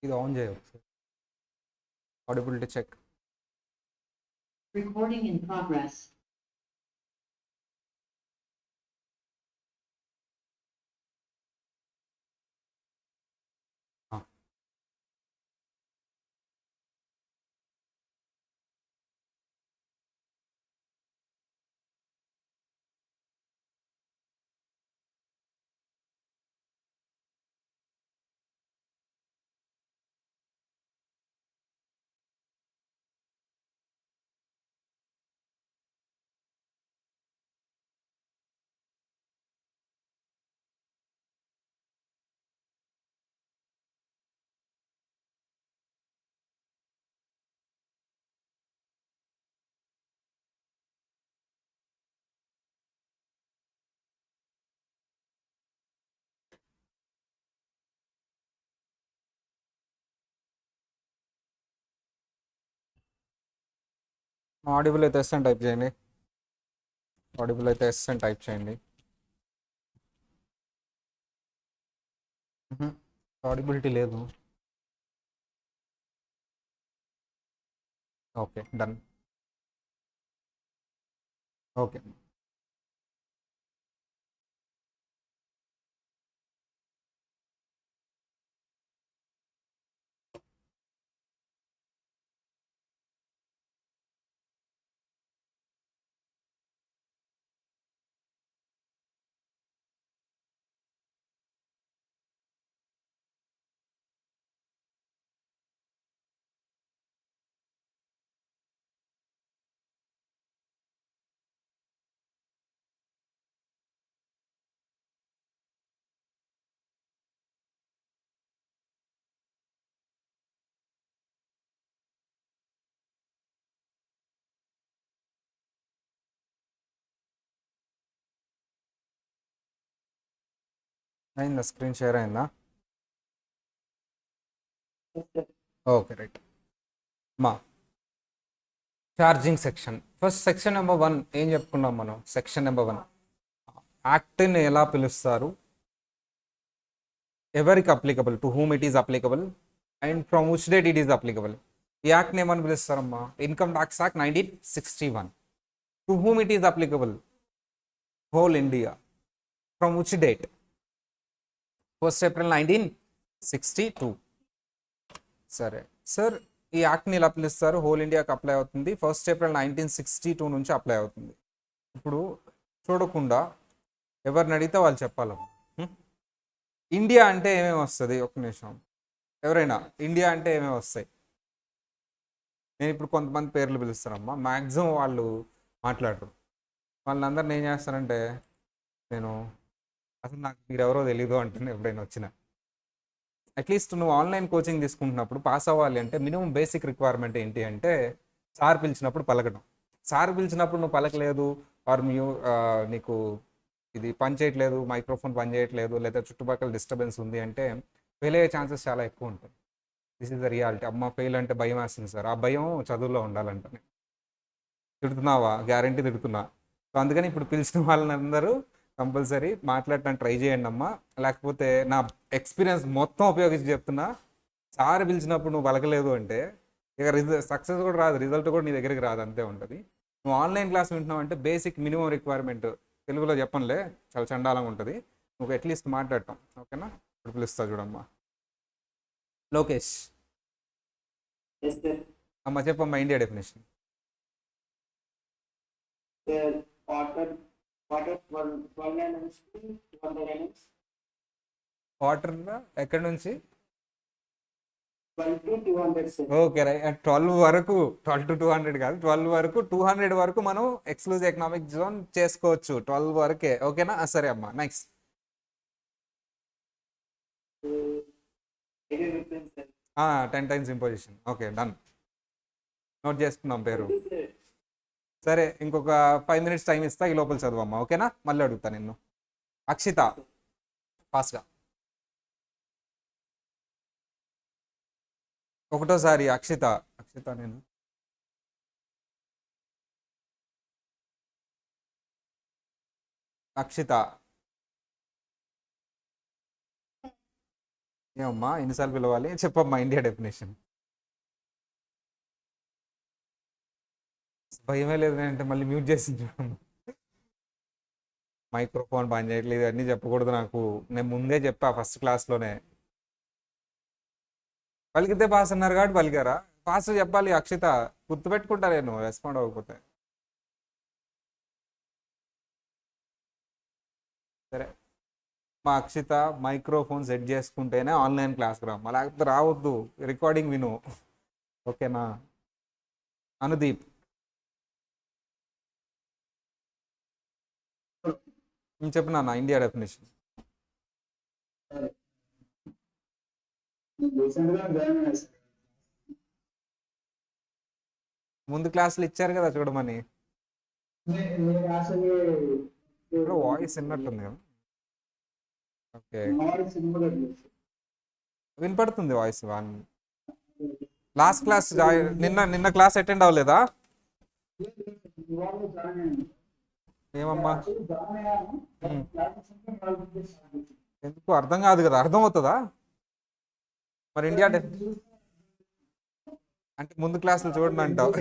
ఇది ఆన్ చేయ ఒకసారి. Audibility check. Recording in progress. Audible అయితే ఎస్ అని టైప్ చేయండి. ఆడిబుల్ అయితే ఎస్ అని టైప్ చేయండి. ఆడిబిలిటీ లేదు. Okay, done. ఓకే. అయిందా? స్క్రీన్ షేర్ అయిందా? Okay, right. మా charging section. First section number 1 ఏం చెప్పుకున్నాం మనం? సెక్షన్ నెంబర్ 1 యాక్ట్ని ఎలా పిలుస్తారు, ఎవరికి applicable, to whom it is applicable, and from which date it is applicable. ఈ యాక్ట్ని ఏమని పిలుస్తారమ్మా? Income tax act 1961. To whom it is applicable? Whole India. From which date? 1st April 1962. సరే సార్, ఈ యాక్ట్ని ఇలా పిలుస్తారు, హోల్ ఇండియాకి అప్లై అవుతుంది, 1st April 1962 నుంచి అప్లై అవుతుంది. ఇప్పుడు చూడకుండా ఎవరిని అడిగితే వాళ్ళు చెప్పాలమ్మా. ఇండియా అంటే ఏమేమి వస్తుంది? ఒక్క నిమిషం. ఎవరైనా ఇండియా అంటే ఏమేమి వస్తాయి? నేను ఇప్పుడు కొంతమంది పేర్లు పిలుస్తానమ్మా, మ్యాక్సిమం వాళ్ళు మాట్లాడరు. వాళ్ళందరిని ఏం చేస్తానంటే, నేను అసలు నాకు మీరెవరో తెలీదు అంటున్నా ఎప్పుడైనా వచ్చినా. అట్లీస్ట్ నువ్వు ఆన్లైన్ కోచింగ్ తీసుకుంటున్నప్పుడు పాస్ అవ్వాలి అంటే మినిమం బేసిక్ రిక్వైర్మెంట్ ఏంటి అంటే, సార్ పిలిచినప్పుడు పలకడం. సార్ పిలిచినప్పుడు నువ్వు పలకలేదు, ఆర్ నీకు ఇది పని చేయట్లేదు, మైక్రోఫోన్ పని చేయట్లేదు, లేదా చుట్టుపక్కల డిస్టర్బెన్స్ ఉంది అంటే ఫెయిల్ అయ్యే ఛాన్సెస్ చాలా ఎక్కువ ఉంటాయి. This is the reality. అమ్మ ఫెయిల్ అంటే భయం వేస్తుంది సార్, ఆ భయం చదువులో ఉండాలంట. తిడుతున్నావా? గ్యారంటీ తిడుతున్నా. సో అందుకని ఇప్పుడు పిలిచిన వాళ్ళందరూ కంపల్సరీ మాట్లాడటానికి ట్రై చేయండి అమ్మా. లేకపోతే నా ఎక్స్పీరియన్స్ మొత్తం ఉపయోగించి చెప్తున్నా, సార్ పిలిచినప్పుడు నువ్వు పలకలేదు అంటే ఇక సక్సెస్ కూడా రాదు, రిజల్ట్ కూడా నీ దగ్గరికి రాదు, అంతే ఉంటుంది. నువ్వు ఆన్లైన్ క్లాస్ వింటున్నావు అంటే బేసిక్ మినిమం రిక్వైర్మెంట్, తెలుగులో చెప్పనులే, చాలా చండాలంగా ఉంటుంది, నువ్వు అట్లీస్ట్ మాట్లాడటం. ఓకేనా? ఇప్పుడు పిలుస్తా చూడమ్మా. లోకేష్. అమ్మ చెప్పమ్మా ఇండియా డెఫినేషన్. వాటర్ ఎక్కడి నుంచి? Okay right. 12 వరకు, 12 to 200 కాదు, 12 వరకు, 200 వరకు మనం ఎక్స్క్లూజివ్ ఎకనామిక్ జోన్ చేసుకోవచ్చు, 12 వరకే. ఓకేనా? సరే అమ్మా, next. 10 times imposition. Okay, done. Note చేసుకున్నాం పేరు. సరే, ఇంకొక 5 minutes టైం ఇస్తా, ఈ లోపల చదువమ్మా. ఓకేనా? మళ్ళీ అడుగుతా నిన్ను. అక్షిత, ఫాస్ట్గా. ఒకటోసారి అక్షిత. అక్షిత నేను. అక్షిత. ఏమమ్మా ఎన్నిసార్లు పిలవాలి చెప్పమ్మా ఇండియా డెఫినేషన్. భయమే లేదు అంటే మళ్ళీ మ్యూట్ చేసింది. మైక్రోఫోన్ పని చేయట్లేదు అన్నీ చెప్పకూడదు నాకు. నేను ముందే చెప్పా ఫస్ట్ క్లాస్లోనే. పలికితే పాస్ అన్నారు కాబట్టి పలికారా? పాస్ చెప్పాలి అక్షిత. గుర్తుపెట్టుకుంటా నేను రెస్పాండ్ అవ్వకపోతే. సరే మా అక్షిత మైక్రోఫోన్ సెట్ చేసుకుంటేనే ఆన్లైన్ క్లాస్కి రామ్మా, లేకపోతే రావద్దు. రికార్డింగ్ విను, ఓకేనా? అనుదీప్ చెప్పు నాన్న ఇండియా డెఫినేషన్. ముందు క్లాసులు ఇచ్చారు కదా చూడమని. ఇక్కడ వాయిస్ విన్నట్టుంది కదా. ఓకే వినపడుతుంది వాయిస్. లాస్ట్ క్లాస్ నిన్న నిన్న క్లాస్ అటెండ్ అవ్వలేదా? ఏమమ్మా ఉమ్. ఎందుకు అర్థం కాదు కదా, అర్థం అవుతుందా మరి ఇండియా అంటే ముందు క్లాసులు చూడండి అంటావు.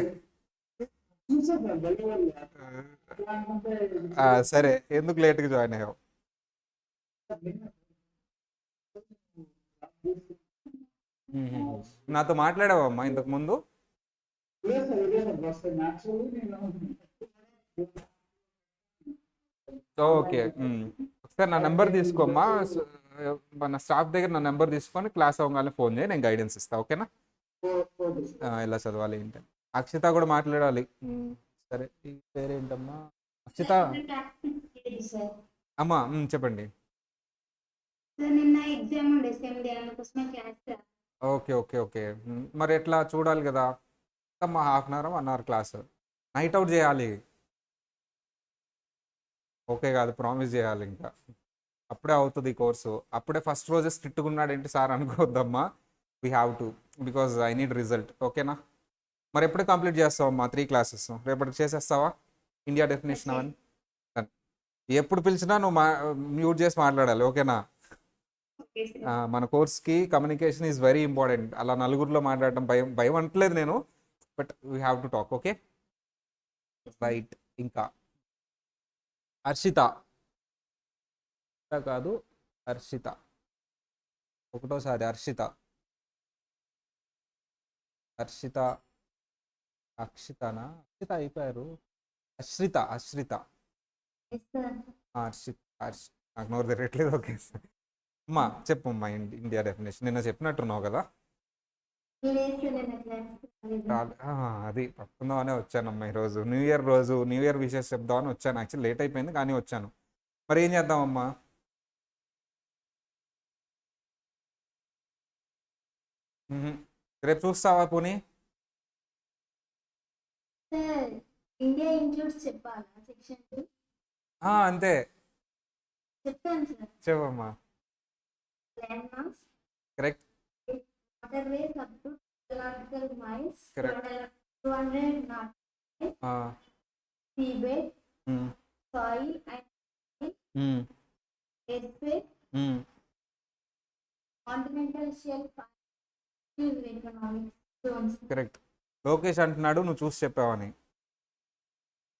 సరే ఎందుకు లేట్గా జాయిన్ అయ్యావు? నాతో మాట్లాడావమ్మా ఇంతకు ముందు? ఓకే ఒకసారి నా నెంబర్ తీసుకోమ్మా. మన స్టాఫ్ దగ్గర నా నెంబర్ తీసుకొని క్లాస్ అవ్వగానే ఫోన్ చేయి, నేను గైడెన్స్ ఇస్తా, ఓకేనా? ఎలా చదవాలి ఏంటి. అక్షిత కూడా మాట్లాడాలి. సరే ఈ పేరేంటమ్మా? అక్షిత అమ్మా చెప్పండి. ఓకే ఓకే ఓకే మరి ఎట్లా చూడాలి కదా అమ్మా, half an hour 1 hour class night out చేయాలి. ఓకే కాదు, ప్రామిస్ చేయాలి ఇంకా. అప్పుడే అవుతుంది ఈ కోర్సు. అప్పుడే ఫస్ట్ రోజే స్ట్రిక్ట్గా ఉన్నాడేంటి సార్ అనుకోవద్దమ్మా. We have to, because I need result, ఓకేనా? మరి ఎప్పుడు కంప్లీట్ చేస్తావమ్మా 3 క్లాసెస్? రేపటికి చేసేస్తావా ఇండియా డెఫినేషన్ అవన్నీ? Done. ఎప్పుడు పిలిచినా నువ్వు మ్యూట్ చేసి మాట్లాడాలి, ఓకేనా? మన కోర్స్కి కమ్యూనికేషన్ ఈజ్ వెరీ ఇంపార్టెంట్. అలా నలుగురిలో మాట్లాడటం భయం భయం అంటలేదు నేను, but we have to talk, okay? Right. ఇంకా హర్షిత కాదు, హర్షిత ఒకటోసారి. హర్షిత హర్షిత అక్షితనా? అక్షిత అయిపోయారు. అశ్రిత అశ్రిత నాకు నోరు తిరగట్లేదు. ఓకే సార్ అమ్మా చెప్పమ్మా ఇండియా డెఫినేషన్. నిన్న చెప్పినట్టున్నావు కదా. అది పట్టుకుందామనే వచ్చానమ్మా ఈరోజు. న్యూ ఇయర్ రోజు న్యూ ఇయర్ విషెస్ చెప్దామని వచ్చాను. యాక్చువల్లీ లేట్ అయిపోయింది కానీ వచ్చాను. మరి ఏం చేద్దామమ్మా? మ్హూ. రేపు చూస్తావా పోనీ? ఇండియా ఇంక్లూడ్స్ చెప్పాలా సెక్షన్ 2? అంతే చెప్తాను సార్. చెప్పమ్మా. Land mass, correct water ways up to nautical miles, correct 200 nautical, seabed, soil and airspace, continental shelf, economic zones. Correct. Lokesh అంటున్నాడు నువ్వు చూసి చెప్పావని.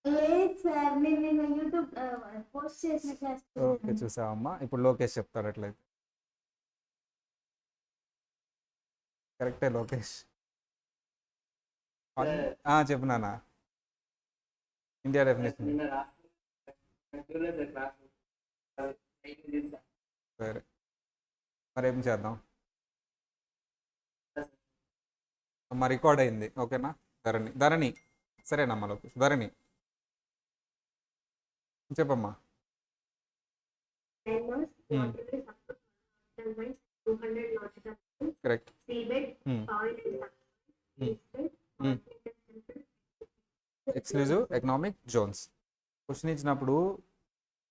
లేదు సార్, నేను యూట్యూబ్ పోస్ట్ చేసిన క్లాస్. ఓకే చూసావమ్మా, ఇప్పుడు లోకేష్ చెప్తాడు అట్లయితే. కరెక్టే లోకేష్. చెప్పు నాన్న ఇండియా డెఫినేషన్. సరే మరి ఏం చేద్దాం? మా రికార్డ్ అయింది, ఓకేనా? ధరణి ధరణి సరేనమ్మా. లోకేష్ ధరణి చెప్పమ్మా. Correct. Exclusive economic zones. Question ఇచ్చినప్పుడు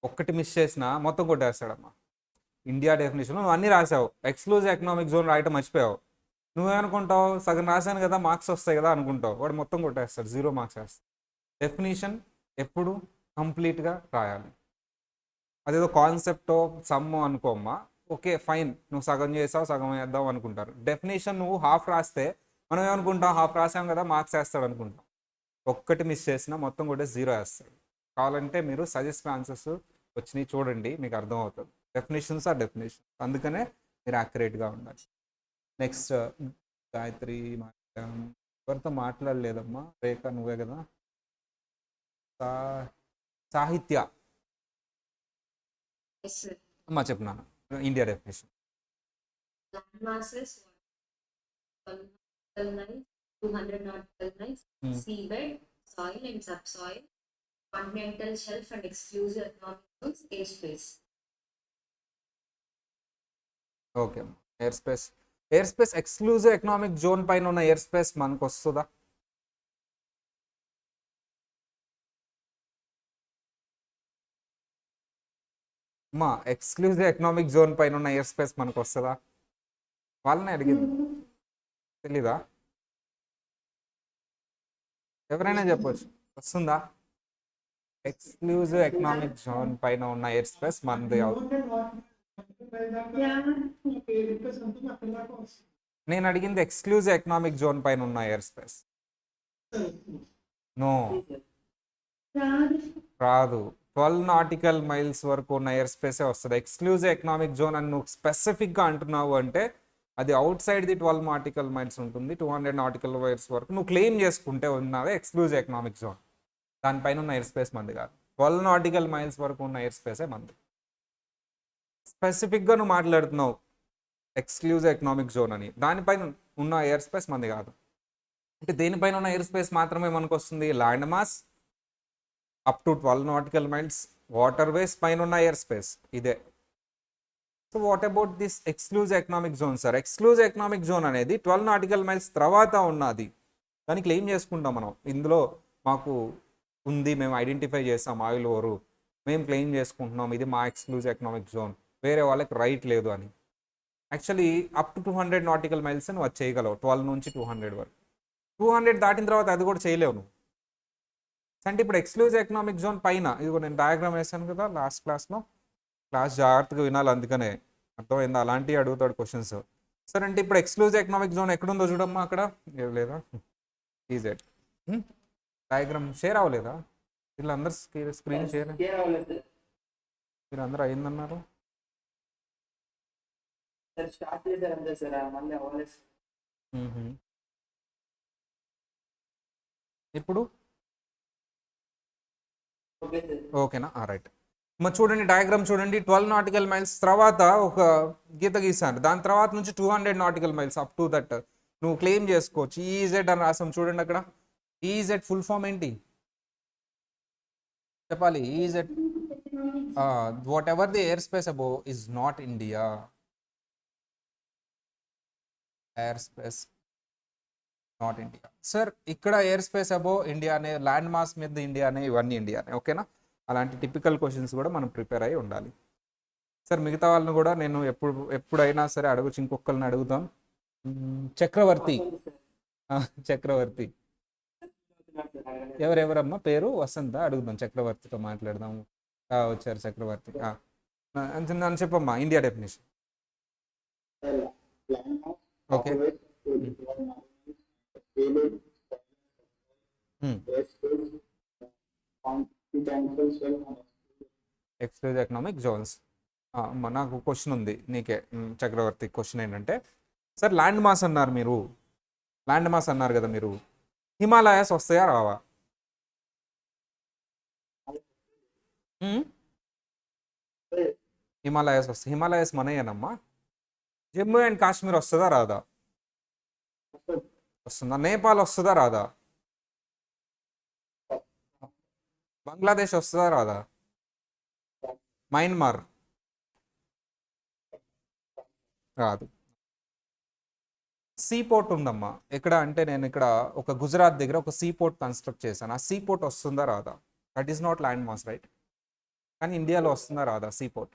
ఒక్కటి మిస్ చేసినా మొత్తం కొట్టేస్తాడమ్మా. ఇండియా డెఫినేషన్ నువ్వు అన్నీ రాసావు, ఎక్స్క్లూజివ్ ఎకనామిక్ జోన్ రాయటం మర్చిపోయావు. నువ్వేమనుకుంటావు సగం రాశాను కదా మార్క్స్ వస్తాయి కదా అనుకుంటావు. వాడు మొత్తం కొట్టేస్తాడు, 0 మార్క్స్ వేస్తాడు. డెఫినేషన్ ఎప్పుడు కంప్లీట్గా రాయాలి. అదేదో కాన్సెప్టో సమ్ అనుకోమ్మా, ఓకే ఫైన్, నువ్వు సగం చేసావు సగం వేద్దాం అనుకుంటారు. డెఫినేషన్ నువ్వు హాఫ్ రాస్తే మనం ఏమనుకుంటాం, హాఫ్ రాసాం కదా మార్క్స్ వేస్తాడు అనుకుంటాం. ఒక్కటి మిస్ చేసినా మొత్తం కూడా జీరో వేస్తాడు. కావాలంటే మీరు సజెస్ట్ ఆన్సర్స్ వచ్చినాయి చూడండి, మీకు అర్థమవుతుంది. డెఫినేషన్స్ ఆర్ డెఫినేషన్, అందుకనే మీరు యాక్యురేట్గా ఉండాలి. నెక్స్ట్ గాయత్రి ఎవరితో మాట్లాడలేదమ్మా, రేఖ నువ్వే కదా. సాహిత్య Yes, sir. అమ్మా చెప్పినాను. India definition. Land masses, 1 nautical miles, 200 nautical miles, seabed, soil and subsoil, continental shelf and exclusive economic zones, airspace. Okay అమ్మా. Airspace exclusive economic zone పైన ఉన్న ఎయిర్ స్పేస్ మనకు వస్తుందా? మా ఎక్స్క్లూజివ్ ఎకనామిక్ జోన్ పైన ఉన్న ఎయిర్ స్పేస్ మనకు వస్తుందా? వాళ్ళని అడిగింది, తెలీదా? ఎవరైనా చెప్పొచ్చు, వస్తుందా? ఎక్స్క్లూజివ్ ఎకనామిక్ జోన్ పైన ఉన్న ఎయిర్ స్పేస్ మనది అవుతుంది. నేను అడిగింది ఎక్స్క్లూజివ్ ఎకనామిక్ జోన్ పైన ఉన్న ఎయిర్ స్పేస్. నో, రాదు. 12 నాటికల్ మైల్స్ వరకు ఉన్న ఎయిర్ స్పేసే వస్తుంది. ఎక్స్క్లూజివ్ ఎకనామిక్ జోన్ అని నువ్వు స్పెసిఫిక్గా అంటున్నావు అంటే అది out side the 12 nautical miles ఉంటుంది. 200 నాటికల్ మైల్స్ వరకు నువ్వు క్లెయిమ్ చేసుకుంటే ఉన్నదే ఎక్స్క్లూజివ్ ఎకనామిక్ జోన్. దానిపైన ఉన్న ఎయిర్ స్పేస్ మంది కాదు. 12 నాటికల్ మైల్స్ వరకు ఉన్న ఎయిర్ స్పేసే మంది. స్పెసిఫిక్గా నువ్వు మాట్లాడుతున్నావు ఎక్స్క్లూజివ్ ఎకనామిక్ జోన్ అని, దానిపైన ఉన్న ఎయిర్ స్పేస్ మంది కాదు. అంటే దేనిపైన ఉన్న ఎయిర్ స్పేస్ మాత్రమే మనకు వస్తుంది? Land mass up to 12 nautical miles, water ways పైన ఉన్న ఎయిర్ స్పేస్ ఇదే. So what about this exclusive economic zone sir? Exclusive economic zone అనేది 12 నాటికల్ మైల్స్ తర్వాత ఉన్నది. దాన్ని క్లెయిమ్ చేసుకుంటాం మనం. ఇందులో మాకు ఉంది, మేము ఐడెంటిఫై చేస్తాం ఆయిల్ ఓరు, మేము క్లెయిమ్ చేసుకుంటున్నాం ఇది మా ఎక్స్క్లూజివ్ ఎకనామిక్ జోన్, వేరే వాళ్ళకి రైట్ లేదు అని. Actually up to 200 nautical miles నువ్వు అది చేయగలవు, 12 నుంచి 200 వరకు. 200 దాటిన తర్వాత అది కూడా చేయలేవు నువ్వు. అంటే ఇప్పుడు ఎక్స్క్లూజివ్ ఎకనామిక్ జోన్ పైన, ఇదిగో నేను డయాగ్రామ్ వేసాను కదా లాస్ట్ క్లాస్లో, క్లాస్ జాగ్రత్తగా వినాలి, అందుకనే అర్థమైందా? అలాంటివి అడుగుతాడు క్వశ్చన్స్. సరే అంటే ఇప్పుడు ఎక్స్క్లూజివ్ ఎకనామిక్ జోన్ ఎక్కడుందో చూడమ్మా, అక్కడ లేదా ఈజెడ్ డయాగ్రామ్ షేర్ అవ్వలేదా? వీళ్ళందరూ స్క్రీన్ షేర్, వీళ్ళందరూ అయిందన్నారు. ఇప్పుడు ఓకేనా? రైట్. మరి చూడండి డయాగ్రామ్ చూడండి, 12 నాటికల్ మైల్స్ తర్వాత ఒక గీత గీసాను, దాని తర్వాత నుంచి 200 nautical miles up to that నువ్వు క్లెయిమ్ చేసుకోవచ్చు. ఈజెడ్ అని రాసాం చూడండి అక్కడ. ఈజెడ్ ఫుల్ ఫామ్ ఏంటి చెప్పాలి? EZ whatever the airspace above is not India. Airspace not India sir. ఇక్కడ ఎయిర్ స్పేస్ అబోవ్ ఇండియానే, ల్యాండ్ మాస్ మీద ఇండియానే, ఇవన్నీ ఇండియానే. ఓకేనా? అలాంటి టిపికల్ క్వశ్చన్స్ కూడా మనం ప్రిపేర్ అయ్యి ఉండాలి సార్. మిగతా వాళ్ళని కూడా నేను ఎప్పుడైనా సరే అడగచ్చు, ఇంకొకరిని అడుగుతాం. చక్రవర్తి, చక్రవర్తి ఎవరెవరమ్మా పేరు? వసంత, అడుగుదాం, చక్రవర్తితో మాట్లాడదాం. వచ్చారు చక్రవర్తి. నన్ను చెప్పమ్మా India definition. Okay. Exclusive economic zones. నాకు క్వశ్చన్ ఉంది నీకే చక్రవర్తి. క్వశ్చన్ ఏంటంటే సార్, ల్యాండ్ మాస్ అన్నారు మీరు, ల్యాండ్ మాస్ అన్నారు కదా మీరు, హిమాలయాస్ వస్తాయా రావా? హిమాలయాస్ వస్తాయి. హిమాలయాస్ మనయేనమ్మా. జమ్మూ అండ్ కాశ్మీర్ వస్తుందా రాదా? వస్తుందా? నేపాల్ వస్తుందా రాదా? బంగ్లాదేశ్ వస్తుందా రాదా? మయన్మార్ రాదు. సీ పోర్ట్ ఉందమ్మా. ఎక్కడ అంటే నేను ఇక్కడ ఒక గుజరాత్ దగ్గర ఒక సీ పోర్ట్ కన్స్ట్రక్ట్ చేశాను. ఆ సీ పోర్ట్ వస్తుందా రాదా? That is not land mass right. కానీ ఇండియాలో వస్తుందా రాదా సీ పోర్ట్?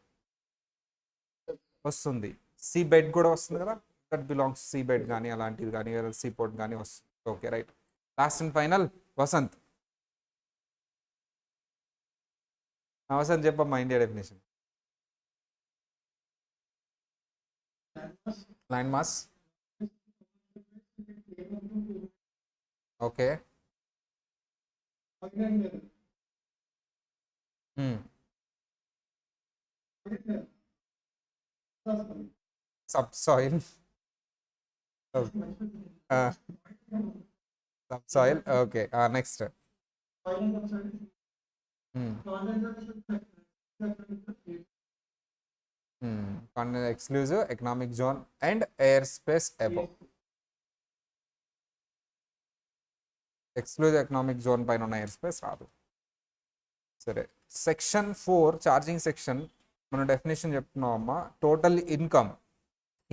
వస్తుంది. సీ బెడ్ కూడా వస్తుంది కదా, దట్ బిలాంగ్స్ సీ బెడ్ కానీ అలాంటిది కానీ సీ పోర్ట్ కానీ వస్తుంది. Okay right. Last and final Vasant. Vasant చెప్పమ్మా India definition. Land mass. Okay. Subsoil. Subsoil. Okay. Next. Exclusive economic zone and airspace above. Exclusive economic zone పైన ఉన్న airspace రాదు. సరే, సెక్షన్ 4 ఛార్జింగ్ సెక్షన్ మనం definition చెప్తున్నాం అమ్మా. Total income.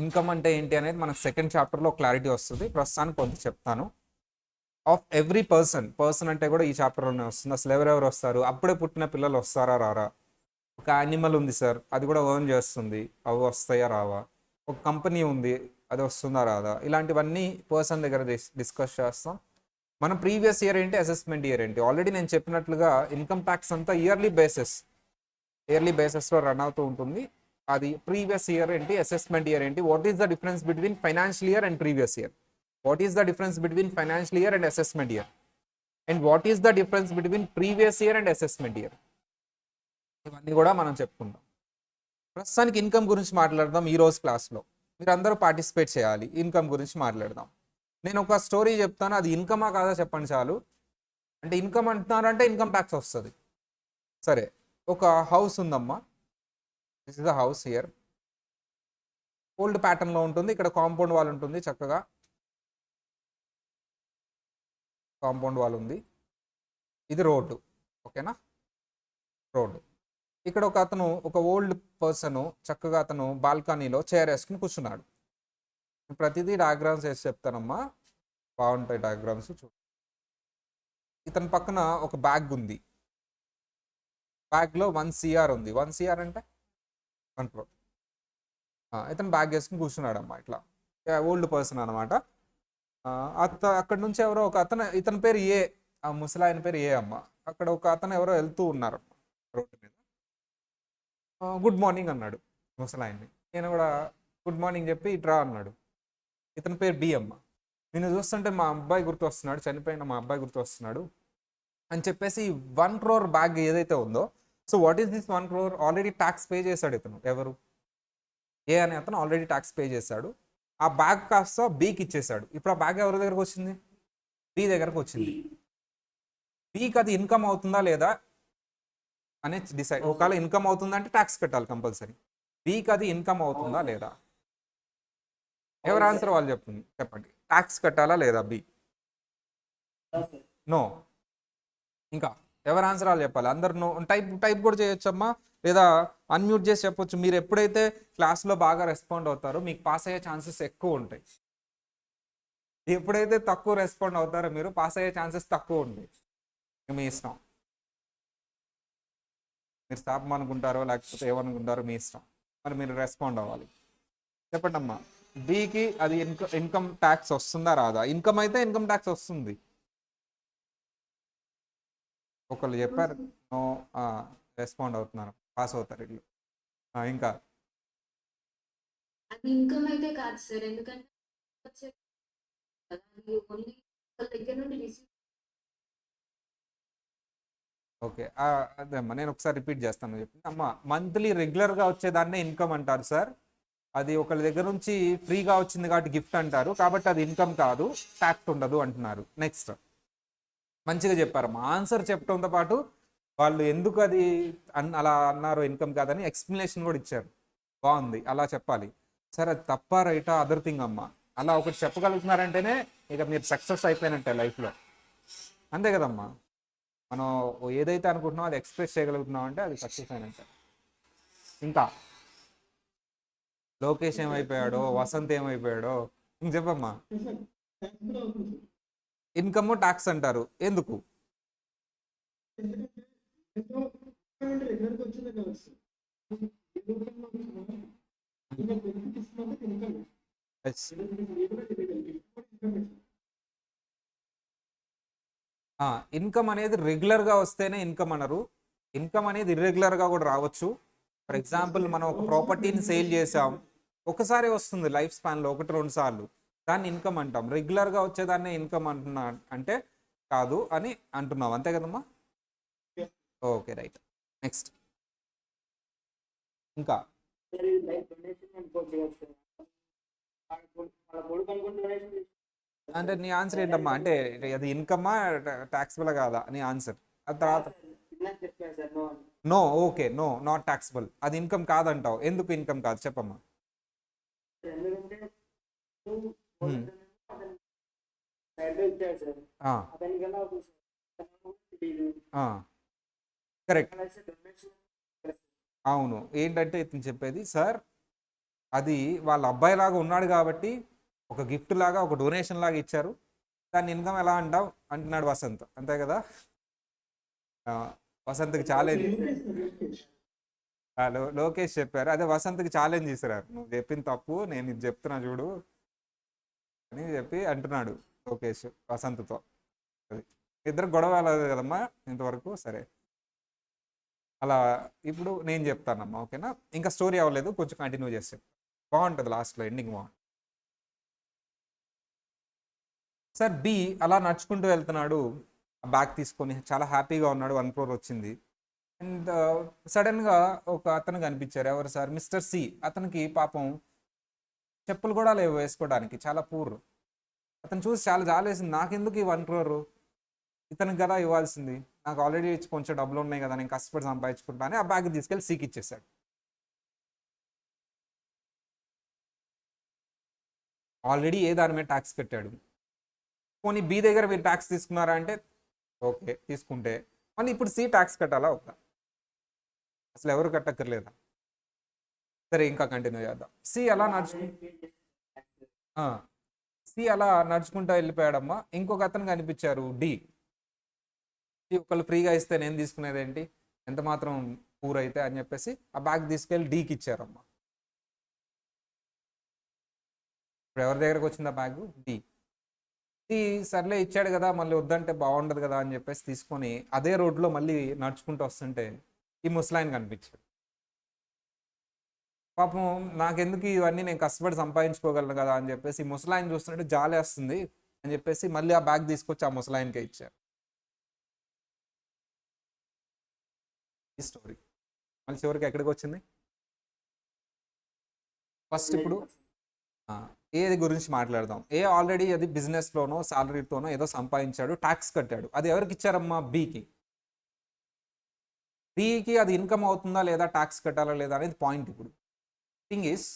Income అంటే ఏంటి అనేది మనకు సెకండ్ చాప్టర్లో క్లారిటీ వస్తుంది. ప్రస్తుతానికి కొంత చెప్తాను. Of every person. పర్సన్ అంటే కూడా ఈ చాప్టర్లోనే వస్తుంది. అసలు ఎవరెవరు వస్తారు, అప్పుడే పుట్టిన పిల్లలు వస్తారా రారా, ఒక యానిమల్ ఉంది సార్ అది కూడా ఎర్న్ చేస్తుంది, అవి వస్తాయా రావా, ఒక కంపెనీ ఉంది అది వస్తుందా రాదా, ఇలాంటివన్నీ పర్సన్ దగ్గర డిస్కస్ చేస్తాం. మన ప్రీవియస్ ఇయర్ ఏంటి, అసెస్మెంట్ ఇయర్ ఏంటి. ఆల్రెడీ నేను చెప్పినట్లుగా ఇన్కమ్ ట్యాక్స్ అంతా ఇయర్లీ బేసెస్లో రన్ అవుతూ ఉంటుంది. అది ప్రీవియస్ ఇయర్ ఏంటి, అసెస్మెంట్ ఇయర్ ఏంటి, what is the difference between financial year and previous year, what is the difference between financial year and assessment year, and what is the difference between previous year and assessment year, ఇవన్నీ కూడా మనం చెప్పుకుంటాం. ప్రస్తుతానికి income గురించి మాట్లాడదాం ఈ రోజు క్లాస్లో. మీరు అందరూ పార్టిసిపేట్ చేయాలి. ఇన్కమ్ గురించి మాట్లాడదాం. నేను ఒక స్టోరీ చెప్తాను, అది ఇన్కమా కాదా చెప్పండి చాలు. అంటే ఇన్కమ్ అంటున్నారంటే ఇన్కమ్ ట్యాక్స్ వస్తుంది. సరే, ఒక హౌస్ ఉందమ్మా. This is the house here. Old ప్యాటర్న్లో ఉంటుంది. ఇక్కడ కాంపౌండ్ వాల్ ఉంటుంది, చక్కగా కాంపౌండ్ వాల్ ఉంది. ఇది రోడ్డు. ఓకేనా, రోడ్డు. ఇక్కడ ఒక అతను, ఒక ఓల్డ్ పర్సన్ చక్కగా అతను బాల్కనీలో చైర్ వేసుకుని కూర్చున్నాడు. ప్రతిదీ డయాగ్రామ్స్ వేసి చెప్తానమ్మా, బాగుంటాయి డయాగ్రామ్స్. ఇతని పక్కన ఒక బ్యాగ్ ఉంది. బ్యాగ్లో 1 CR ఉంది. 1 CR అంటే 1 crore. ఇతను బ్యాగ్ వేసుకుని కూర్చున్నాడు అమ్మా, ఇట్లా ఓల్డ్ పర్సన్ అనమాట. అక్కడ నుంచి ఎవరో ఒక అతను, ఇతని పేరు ఏ, ఆ ముసలాయన పేరు ఏ అమ్మ. అక్కడ ఒక అతను ఎవరో వెళ్తూ ఉన్నారు రోడ్డు మీద. గుడ్ మార్నింగ్ అన్నాడు ముసలాయన్ని. నేను కూడా గుడ్ మార్నింగ్ చెప్పి ఇట్రా అన్నాడు. ఇతని పేరు బి అమ్మ. నేను చూస్తుంటే మా అబ్బాయి గుర్తు వస్తున్నాడు, చనిపోయిన మా అబ్బాయి గుర్తు వస్తున్నాడు అని చెప్పేసి 1 crore బ్యాగ్ ఏదైతే ఉందో, so what is this 1 crore, already tax pay చేశాడు ఇతను. ఎవరు, ఏ అనే అతను ఆల్రెడీ ట్యాక్స్ పే చేశాడు. ఆ బ్యాగ్ కాస్త బీకి ఇచ్చేశాడు. ఇప్పుడు ఆ బ్యాగ్ ఎవరి దగ్గరకు వచ్చింది, బి దగ్గరకు వచ్చింది. బీకి అది ఇన్కమ్ అవుతుందా లేదా అని డిసైడ్. ఒకవేళ ఇన్కమ్ అవుతుందంటే ట్యాక్స్ కట్టాలి కంపల్సరీ. బీకి అది ఇన్కమ్ అవుతుందా లేదా, ఎవరు ఆన్సర్ వాళ్ళు చెప్పండి. ట్యాక్స్ కట్టాలా లేదా బి, నో. ఇంకా ఎవరు ఆన్సర్ వాళ్ళు చెప్పాలి. అందరు నో. టైప్ కూడా చేయొచ్చమ్మా, లేదా అన్మ్యూట్ చేసి చెప్పొచ్చు. మీరు ఎప్పుడైతే క్లాస్లో బాగా రెస్పాండ్ అవుతారో మీకు పాస్ అయ్యే ఛాన్సెస్ ఎక్కువ ఉంటాయి. ఎప్పుడైతే తక్కువ రెస్పాండ్ అవుతారో మీరు పాస్ అయ్యే ఛాన్సెస్ తక్కువ ఉంటాయి. మీ ఇష్టం, మీరు స్టాప్ అనుకుంటారో లేకపోతే ఏమనుకుంటారో మీ ఇష్టం. మరి మీరు రెస్పాండ్ అవ్వాలి. చెప్పండి అమ్మా, బీకి అది ఇన్కమ్ ట్యాక్స్ వస్తుందా రాదా. ఇన్కమ్ అయితే ఇన్కమ్ ట్యాక్స్ వస్తుంది. ఒకళ్ళు చెప్పారు నో, రెస్పాండ్ అవుతున్నారు, పాస్ అవుతారు ఇల్లు. ఇంకా అది ఇన్కమ్ అయితే కాదు సార్, ఎందుకంటే ఓన్లీ దగ్గర నుండి రిసీవ్. ఓకే, అదే అమ్మా, నేను ఒకసారి రిపీట్ చేస్తాను చెప్పి. అమ్మా, మంత్లీ రెగ్యులర్గా వచ్చేదాన్నే ఇన్కమ్ అంటారు సార్. అది ఒకళ్ళ దగ్గర నుంచి ఫ్రీగా వచ్చింది కాబట్టి గిఫ్ట్ అంటారు, కాబట్టి అది ఇన్కమ్ కాదు, ట్యాక్స్ ఉండదు అంటున్నారు. నెక్స్ట్, మంచిగా చెప్పారమ్మా. ఆన్సర్ చెప్పడంతో పాటు వాళ్ళు ఎందుకు అది అలా అన్నారు ఇన్కమ్ కాదని ఎక్స్ప్లెనేషన్ కూడా ఇచ్చారు. బాగుంది, అలా చెప్పాలి. సరే, అది తప్ప రైటా అదర్ థింగ్ అమ్మా. అలా ఒకటి చెప్పగలుగుతున్నారంటేనే ఇక మీరు సక్సెస్ అయిపోయినట్టే లైఫ్లో. అంతే కదమ్మా, మనం ఏదైతే అనుకుంటున్నామో అది ఎక్స్ప్రెస్ చేయగలుగుతున్నాం అంటే అది సక్సెస్ అయినట్టే. ఇంకా లోకేష్ ఏమైపోయాడో, వసంత్ ఏమైపోయాడో ఇంక చెప్పమ్మా. ఇన్కమ్ ట్యాక్స్ అంటారు ఎందుకు, ఇన్కమ్ అనేది రెగ్యులర్గా వస్తేనే ఇన్కమ్ అనరు. ఇన్కమ్ అనేది ఇర్రెగ్యులర్గా కూడా రావచ్చు. ఫర్ ఎగ్జాంపుల్, మనం ఒక ప్రాపర్టీని సేల్ చేసాం, ఒకసారి వస్తుంది లైఫ్ స్పాన్లో 1-2 సార్లు, దాన్ని ఇన్కమ్ అంటాం. రెగ్యులర్గా వచ్చేదాన్ని ఇన్కమ్ అంటున్నా అంటే కాదు అని అంటున్నావు, అంతే కదమ్మా? Okay, right. నెక్స్ట్ ఇంకా అంటే నీ ఆన్సర్ ఏంటమ్మా? అంటే అది ఇన్కమ్మా ట్యాక్సిబుల్ కాదా నీ ఆన్సర్? ఆ తర్వాత no, okay, no, not taxable. అది ఇన్కమ్ కాదంటావు. ఎందుకు ఇన్కమ్ కాదు చెప్పమ్మా. Hmm. కరెక్ట్. అవును. ఏంటంటే ఇతను చెప్పేది, సార్ అది వాళ్ళ అబ్బాయి లాగా ఉన్నాడు కాబట్టి ఒక గిఫ్ట్ లాగా, ఒక డొనేషన్ లాగా ఇచ్చారు, దాన్ని ఇన్కమ్ ఎలా అంటావు అంటున్నాడు వసంత్, అంతే కదా? ఆ, వసంత్కి ఛాలెంజ్. లోకేష్ చెప్పారు, అదే వసంత్కి ఛాలెంజ్ చేశారు, నువ్వు చెప్పింది తప్పు, నేను ఇది చెప్తున్నా చూడు అని చెప్పి అంటున్నాడు లోకేష్ వసంత్తో. అది ఇద్దరు గొడవ అవ్వలేదు కదమ్మా ఇంతవరకు, సరే. అలా ఇప్పుడు నేను చెప్తానమ్మా, ఓకేనా? ఇంకా స్టోరీ అవ్వలేదు, కొంచెం కంటిన్యూ చేస్తే బాగుంటుంది, లాస్ట్లో ఎండింగ్ బాగుంటుంది. సార్ బి అలా నడుచుకుంటూ వెళ్తున్నాడు, ఆ బ్యాగ్ తీసుకొని చాలా హ్యాపీగా ఉన్నాడు, 1 crore వచ్చింది. అండ్ సడన్గా ఒక అతను కనిపించారు, ఎవరు సార్? Mister C. అతనికి పాపం చెప్పులు కూడా లేవు వేసుకోవడానికి, చాలా పూర్. అతను చూసి చాలా జాలేసింది, నాకెందుకు ఈ 1 crore, ఇతనికి కదా ఇవ్వాల్సింది, నాకు ఆల్రెడీ కొంచెం డబ్బులు ఉన్నాయి కదా, నేను కష్టపడి సంపాదించుకుంటా అని ఆ బ్యాగ్ తీసుకెళ్ళి సీకి ఇచ్చేసాడు. ఆల్రెడీ ఏ దాని మీద ట్యాక్స్ కట్టాడు. పోనీ బి దగ్గర మీరు ట్యాక్స్ తీసుకున్నారా అంటే ఓకే తీసుకుంటే, మళ్ళీ ఇప్పుడు సి ట్యాక్స్ కట్టాలా వద్దా? అసలు ఎవరు కట్టక్కర్లేదా? సరే ఇంకా కంటిన్యూ చేద్దాం. సి అలా నడుచుకుంటూ వెళ్ళిపోయాడమ్మా. ఇంకొక అతను కనిపించారు, డి. ఒకళ్ళు ఫ్రీగా ఇస్తే నేను తీసుకునేది ఏంటి, ఎంత మాత్రం పూర్ అయితే అని చెప్పేసి ఆ బ్యాగ్ తీసుకెళ్ళి డీకి ఇచ్చారమ్మా. ఇప్పుడు ఎవరి దగ్గరకు వచ్చింది ఆ బ్యాగ్? డి. డి సర్లే ఇచ్చాడు కదా, మళ్ళీ వద్దంటే బాగుండదు కదా అని చెప్పేసి తీసుకొని అదే రోడ్లో మళ్ళీ నడుచుకుంటూ వస్తుంటే ఈ ముసలాయన కనిపించాడు. పాపం నాకెందుకు ఇవన్నీ, నేను కష్టపడి సంపాదించుకోగలను కదా అని చెప్పేసి ముసలాయన చూస్తున్నట్టు జాలేస్తుంది అని చెప్పేసి మళ్ళీ ఆ బ్యాగ్ తీసుకొచ్చి ఆ ముసలాయనకే ఇచ్చారు. ఈ స్టోరీ మళ్ళీ చివరికి ఎక్కడికి వచ్చింది? ఫస్ట్ ఇప్పుడు ఏది గురించి మాట్లాడదాం. ఏ ఆల్రెడీ అది బిజినెస్లోనో సాలరీతోనో ఏదో సంపాదించాడు, ట్యాక్స్ కట్టాడు. అది ఎవరికి ఇచ్చారమ్మా? బికి. బికి అది ఇన్కమ్ అవుతుందా లేదా, ట్యాక్స్ కట్టాలా లేదా అనేది పాయింట్. ఇప్పుడు థింగ్ ఈస్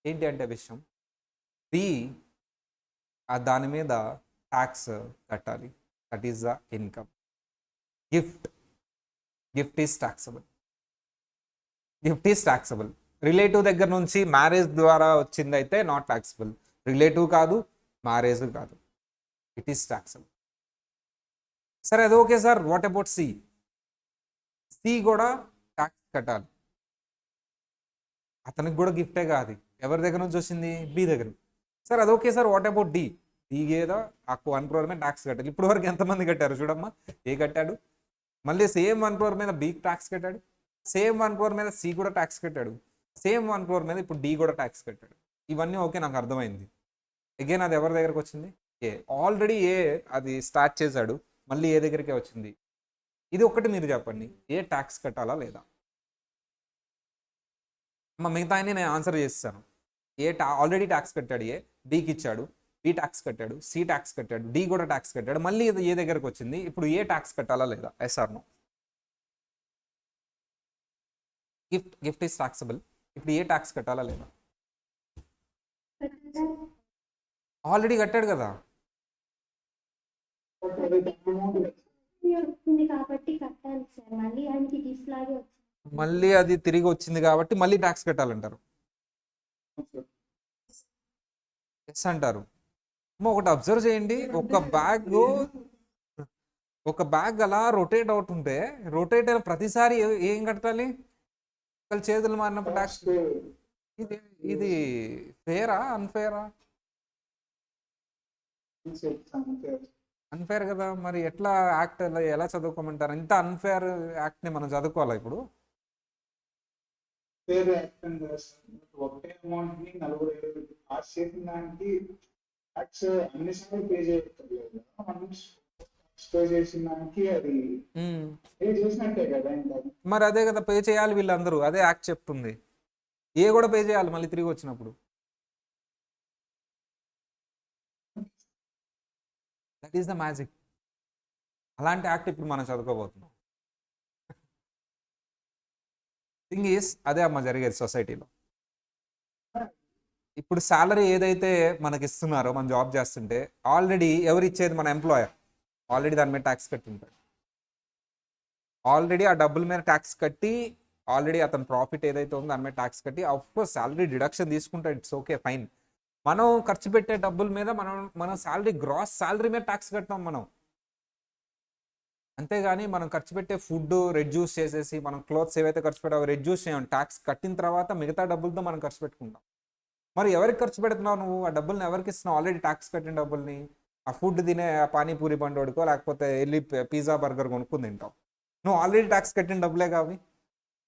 ఏంటి అంటే విషయం, బి దాని మీద ట్యాక్స్ కట్టాలి, that is the income. Gift is taxable. Relative దగ్గర నుంచి మ్యారేజ్ ద్వారా వచ్చింది అయితే నాట్ ట్యాక్సబుల్. రిలేటివ్ కాదు, మ్యారేజ్ కాదు, ఇట్ ఈస్ ట్యాక్సబుల్. సరే అది okay sir, what about C? C కూడా ట్యాక్స్ కట్టాలి. అతనికి కూడా గిఫ్టే కాదు, ఎవరి దగ్గర నుంచి వచ్చింది? బి దగ్గర. సార్ అది okay sir, what about D? D ఏదో ఆ 1 crore మీద ట్యాక్స్ కట్టాలి. ఇప్పుడు వరకు ఎంతమంది కట్టారు చూడమ్మా? ఏ కట్టాడు, మళ్ళీ సేమ్ 1 crore మీద బి ట్యాక్స్ కట్టాడు, సేమ్ 1 crore మీద సి కూడా ట్యాక్స్ కట్టాడు, సేమ్ 1 crore మీద ఇప్పుడు డి కూడా ట్యాక్స్ కట్టాడు. ఇవన్నీ ఓకే, నాకు అర్థమైంది. అగైన్ అది ఎవరి దగ్గరకు వచ్చింది? ఏ. ఆల్రెడీ ఏ అది స్టార్ట్ చేశాడు, మళ్ళీ ఏ దగ్గరికే వచ్చింది. ఇది ఒక్కటి మీరు చెప్పండి, ఏ ట్యాక్స్ కట్టాలా లేదా? మిగతా అన్ని నేను ఆన్సర్ చేస్తాను. ఆల్రెడీ ట్యాక్స్ కట్టాడు, ఏ బికి ఇచ్చాడు, బి ట్యాక్స్ కట్టాడు, సి ట్యాక్స్ కట్టాడు, డి కూడా ట్యాక్స్ కట్టాడు, మళ్ళీ ఇది ఏ దగ్గరకు వచ్చింది. ఇప్పుడు ఏ ట్యాక్స్ కట్టాలా లేదా? Yes or no? Gift is taxable. ఇప్పుడు ఏ ట్యాక్స్ కట్టాలా లేదా? ఆల్రెడీ కట్టాడు కదా. కాబట్టి కట్టాలి సార్, మళ్ళీ ఆయనకి గిఫ్ట్ లాగే మళ్ళీ అది తిరిగి వచ్చింది కాబట్టి మళ్ళీ ట్యాక్స్ కట్టాలంటారు. ఎస్ అంటారు. ఒకటి అబ్జర్వ్ చేయండి, ఒక బ్యాగ్ అలా రొటేట్ అవుతుంటే, రొటేట్ అయిన ప్రతిసారి ఏం కట్టాలి? చేతులు మారినప్పుడు ట్యాక్స్. ఇది ఇది ఫేరా అన్ఫేరా? అన్ఫేర్ కదా. మరి ఎట్లా యాక్ట్ ఎలా చదువుకోమంటారు? ఇంత అన్ఫేర్ యాక్ట్ని మనం చదువుకోవాలా ఇప్పుడు? పేరు యాక్షన్ చేస్తారు ఒకటే అమౌంట్ ని 40 పాస్ చేసిన దానికి ట్యాక్స్ అన్నిసార్లు పే చేయక్కర్లేదు కదా మనం పే చేసిన దానికి అది పే చేసినట్టే కదా ఇంకా మరి అదే కదా పే చేయాలి వీళ్ళందరూ, అదే యాక్ట్ చెప్తుంది. ఏ కూడా పే చేయాలి మళ్ళీ తిరిగి వచ్చినప్పుడు. That is the magic. అలాంటి యాక్ట్ ఇప్పుడు మనం చదువుకోబోతున్నాం. థింగ్ ఈస్ అదే అమ్మ జరిగేది సొసైటీలో. ఇప్పుడు శాలరీ ఏదైతే మనకి ఇస్తున్నారో మనం జాబ్ చేస్తుంటే ఆల్రెడీ ఎవరు ఇచ్చేది? మన ఎంప్లాయర్. ఆల్రెడీ దాని మీద ట్యాక్స్ కట్టి ఉంటాడు. ఆల్రెడీ ఆ డబ్బుల మీద ట్యాక్స్ కట్టి ఆల్రెడీ అతని ప్రాఫిట్ ఏదైతే ఉందో దాని మీద ట్యాక్స్ కట్టి అఫ్కోర్స్ శాలరీ డిడక్షన్ తీసుకుంటాడు, ఇట్స్ ఓకే ఫైన్. మనం ఖర్చు పెట్టే డబ్బుల మీద మనం శాలరీ గ్రాస్ శాలరీ మీద ట్యాక్స్ కడతాం మనం. అంతేగాని మనం ఖర్చు పెట్టే ఫుడ్ రెడ్యూస్ చేసేసి మనం క్లోత్స్ ఏవైతే ఖర్చు పెట్టావో రెడ్యూస్ చేయం. ట్యాక్స్ కట్టిన తర్వాత మిగతా డబ్బులతో మనం ఖర్చు పెట్టుకుంటాం. మరి ఎవరికి ఖర్చు పెడుతున్నావు నువ్వు? ఆ డబ్బుల్ని ఎవరికి ఇస్తున్నావు? ఆల్రెడీ ట్యాక్స్ కట్టిన డబ్బుల్ని ఆ ఫుడ్ తినే పానీపూరి బండోడుకో లేకపోతే వెళ్ళి పిజ్జా బర్గర్ కొనుక్కుని తింటావు. నువ్వు ఆల్రెడీ ట్యాక్స్ కట్టిన డబ్బులే కావి.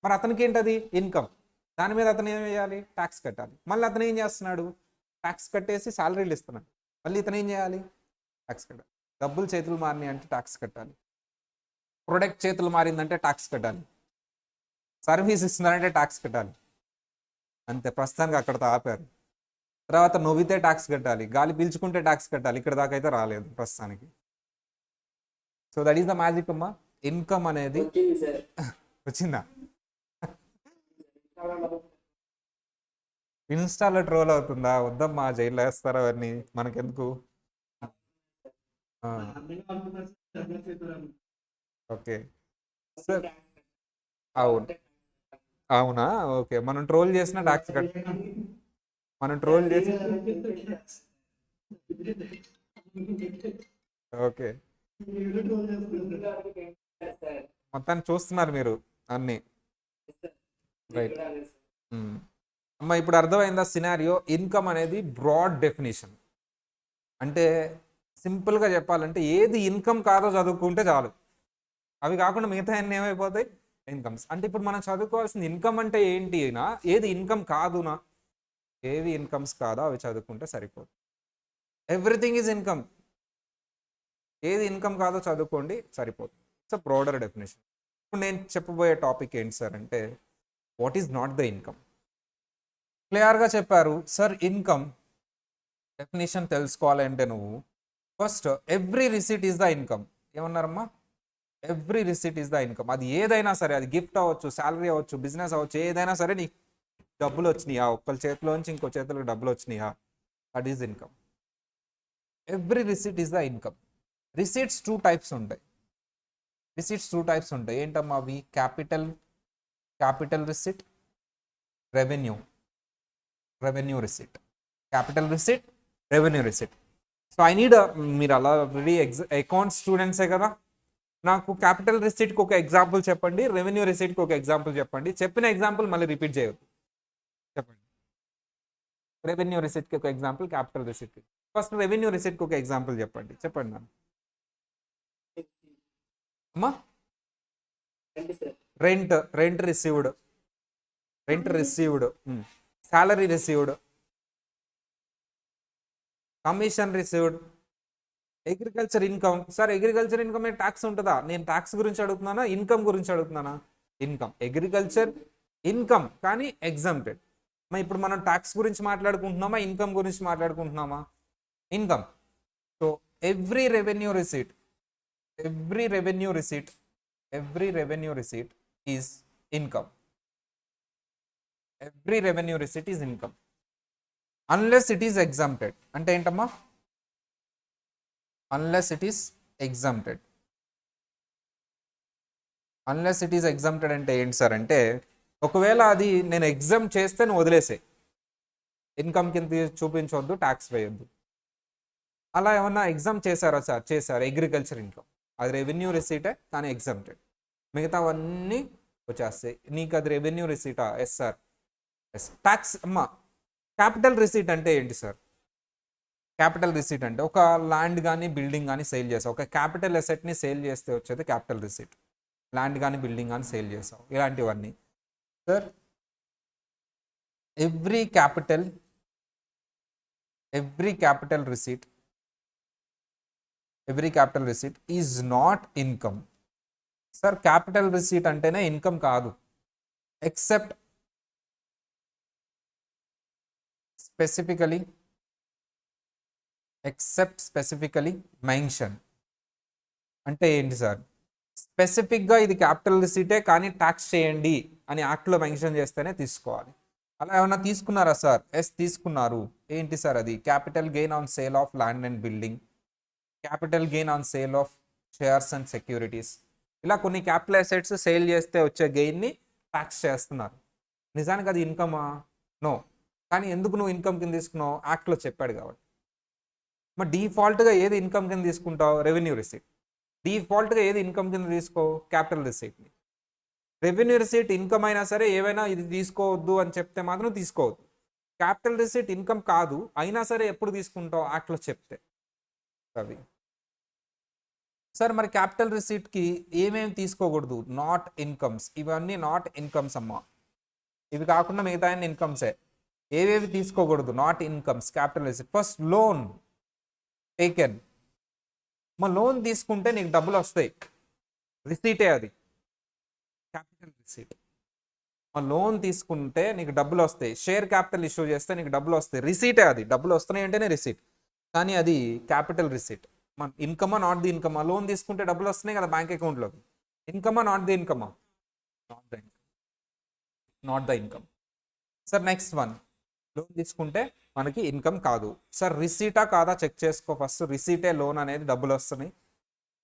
మరి అతనికి ఏంటది? ఇన్కమ్. దాని మీద అతను ఏం చేయాలి? ట్యాక్స్ కట్టాలి. మళ్ళీ అతను ఏం చేస్తున్నాడు? ట్యాక్స్ కట్టేసి శాలరీలు ఇస్తున్నాడు. మళ్ళీ ఇతను ఏం చేయాలి? ట్యాక్స్ కట్టాలి. డబ్బులు చేతులు మారినాయి అంటే ట్యాక్స్ కట్టాలి. ప్రొడక్ట్ చేతులు మారిందంటే ట్యాక్స్ కట్టాలి. సర్వీస్ ఇస్తున్నారంటే ట్యాక్స్ కట్టాలి. అంతే, ప్రస్తుతానికి అక్కడతో ఆపారు. తర్వాత నవ్వితే ట్యాక్స్ కట్టాలి, గాలి పీల్చుకుంటే ట్యాక్స్ కట్టాలి. ఇక్కడ దాకా అయితే రాలేదు ప్రస్తుతానికి. So that is the magic అమ్మా. ఇన్కమ్ అనేది వచ్చిందా? ఇన్స్టాలో ట్రోల్ అవుతుందా? వద్దమ్మా, జైల్లో వేస్తారా అవన్నీ మనకెందుకు. Okay sir. అవును, అవునా? ఓకే, మనం ట్రోల్ చేసిన ట్యాక్స్ కట్ మనం ట్రోల్ చేసి ఓకే మొత్తాన్ని చూస్తున్నారు మీరు అన్ని, రైట్. అమ్మ ఇప్పుడు అర్థమైందా సినారియో? ఇన్కమ్ అనేది బ్రాడ్ డెఫినేషన్. అంటే సింపుల్గా చెప్పాలంటే ఏది ఇన్కమ్ కాదో చదువుకుంటే చాలు. అవి కాకుండా మిగతా అన్నీ ఏమైపోతాయి? ఇన్కమ్స్. అంటే ఇప్పుడు మనం చదువుకోవాల్సింది ఇన్కమ్ అంటే ఏంటి అయినా, ఏది ఇన్కమ్ కాదునా, ఏవి ఇన్కమ్స్ కాదో అవి చదువుకుంటే సరిపోదు. Everything is income. ఏది ఇన్కమ్ కాదో చదువుకోండి సరిపోతుంది. It's a broader definition. ఇప్పుడు నేను చెప్పబోయే టాపిక్ ఏంటి సార్ అంటే, what is not the income. క్లియర్గా చెప్పారు సార్. ఇన్కమ్ డెఫినేషన్ తెలుసుకోవాలంటే నువ్వు first every receipt is the income. ఏమన్నారమ్మా? Every receipt is the income. అది ఏదైనా సరే, అది గిఫ్ట్ అవ్వచ్చు, శాలరీ అవ్వచ్చు, బిజినెస్ అవ్వచ్చు, ఏదైనా సరే నీకు డబ్బులు వచ్చినాయా, ఒక్కరి చేతిలోంచి ఇంకో చేతిలోకి డబ్బులు వచ్చినాయా, that is income. Every receipt is the income. Receipts two types ఉంటాయి. ఏంటమ్మా అవి? Capital receipt, revenue receipt. Capital receipt, revenue receipt. So I need, మీరు అలా ఆల్రెడీ అకౌంట్స్ స్టూడెంట్సే కదా, నాకు క్యాపిటల్ రిసీట్కి ఒక ఎగ్జాంపుల్ చెప్పండి, రెవెన్యూ రిసీట్కి ఒక ఎగ్జాంపుల్ చెప్పండి. చెప్పిన ఎగ్జాంపుల్ మళ్ళీ రిపీట్ చేయవద్దు. చెప్పండి. రెవెన్యూ రిసీట్కి ఒక ఎగ్జాంపుల్, క్యాపిటల్ రిసీట్కి. ఫస్ట్ రెవెన్యూ రిసీట్కి ఒక ఎగ్జాంపుల్ చెప్పండి. నన్ను అమ్మా. Rent received, salary received, commission received, agriculture income. Sir agriculture income మీద ట్యాక్స్ ఉంటుందా? నేను ట్యాక్స్ గురించి అడుగుతున్నానా, ఇన్కమ్ గురించి అడుగుతున్నానా? ఇన్కమ్. అగ్రికల్చర్ ఇన్కమ్ కానీ ఎగ్జామ్టెడ్. మరి ఇప్పుడు మనం ట్యాక్స్ గురించి మాట్లాడుకుంటున్నామా, ఇన్కమ్ గురించి మాట్లాడుకుంటున్నామా? Income. So every revenue receipt is income. Every revenue receipt is income unless it is exempted. అంటే ఏంటమ్మా? Unless it is exempted. అంటే ఏంటి సార్ అంటే, ఒకవేళ అది నేను ఎగ్జామ్ చేస్తే నువ్వు వదిలేసే, ఇన్కమ్ కింద చూపించవద్దు, ట్యాక్స్ వేయొద్దు. అలా ఏమన్నా ఎగ్జామ్ చేశారా సార్? చేశారు. అగ్రికల్చర్ ఇన్కమ్ అది రెవెన్యూ రిసీటే కానీ ఎగ్జామ్టెడ్. మిగతావన్నీ వచ్చేస్తాయి. నీకు అది రెవెన్యూ రిసీటా? Yes sir. ఎస్. ట్యాక్స్ అమ్మా. క్యాపిటల్ రిసీట్ అంటే ఏంటి సార్? క్యాపిటల్ రిసీట్ అంటే ఒక ల్యాండ్ కానీ బిల్డింగ్ కానీ సేల్ చేసావు, ఒక క్యాపిటల్ అసెట్ని సేల్ చేస్తే వచ్చేది క్యాపిటల్ రిసీట్. ల్యాండ్ కానీ బిల్డింగ్ కానీ సేల్ చేసావు, ఇలాంటివన్నీ. Sir every capital receipt is not income. Sir capital receipt అంటేనే ఇన్కమ్ కాదు, ఎక్సెప్ట్ స్పెసిఫికలీ మెన్షన్. అంటే ఏంటి సార్? స్పెసిఫిక్గా ఇది క్యాపిటల్ రిసీటే కానీ ట్యాక్స్ చేయండి అని యాక్ట్లో మెన్షన్ చేస్తేనే తీసుకోవాలి. అలా ఏమైనా తీసుకున్నారా సార్? ఎస్ తీసుకున్నారు. ఏంటి సార్ అది? Capital gain on sale of land and building, capital gain on sale of shares and securities. ఇలా కొన్ని క్యాపిటల్ అసెట్స్ సేల్ చేస్తే వచ్చే గెయిన్ని ట్యాక్స్ చేస్తున్నారు. నిజానికి అది ఇన్కమా? నో. కానీ ఎందుకు నువ్వు ఇన్కమ్ కింద తీసుకున్నావు? యాక్ట్లో చెప్పాడు కాబట్టి. మరి డిఫాల్ట్గా ఏది ఇన్కమ్ కింద తీసుకుంటావు? Revenue receipt. డిఫాల్ట్గా ఏది ఇన్కమ్ కింద తీసుకో? క్యాపిటల్ రిసీట్ని. రెవెన్యూ రిసీట్ ఇన్కమ్ అయినా సరే ఏవైనా ఇది తీసుకోవద్దు అని చెప్తే మాత్రం తీసుకోవద్దు. క్యాపిటల్ రిసీట్ ఇన్కమ్ కాదు, అయినా సరే ఎప్పుడు తీసుకుంటావు? యాక్ట్లో చెప్తే. అవి సార్ మరి క్యాపిటల్ రిసీట్కి ఏమేమి తీసుకోకూడదు? Not incomes. ఇవన్నీ నాట్ ఇన్కమ్స్ అమ్మా. ఇవి కాకుండా మిగతా ఇన్కమ్సే. ఏవేవి తీసుకోకూడదు? Not incomes capital receipt. First loan taken. మా లోన్ తీసుకుంటే నీకు డబ్బులు వస్తాయి, రిసీటే అది క్యాపిటల్ రిసీట్. మా లోన్ తీసుకుంటే నీకు డబ్బులు వస్తాయి, షేర్ క్యాపిటల్ ఇష్యూ చేస్తే నీకు డబ్బులు వస్తాయి, రిసీటే అది. డబ్బులు వస్తున్నాయి అంటేనే రిసీట్, కానీ అది క్యాపిటల్ రిసీట్. మన ఇన్కమా నాట్ ది ఇన్కమా? లోన్ తీసుకుంటే డబ్బులు వస్తున్నాయి కదా బ్యాంక్ అకౌంట్లోకి. ఇన్కమా నాట్ ది ఇన్కమా? Not the income. Sir next one, loan తీసుకుంటే మనకి ఇన్కమ్ కాదు. సార్ రిసీటా కాదా చెక్ చేసుకో ఫస్ట్. రిసీటే లోన్ అనేది డబ్బులు వస్తున్నాయి,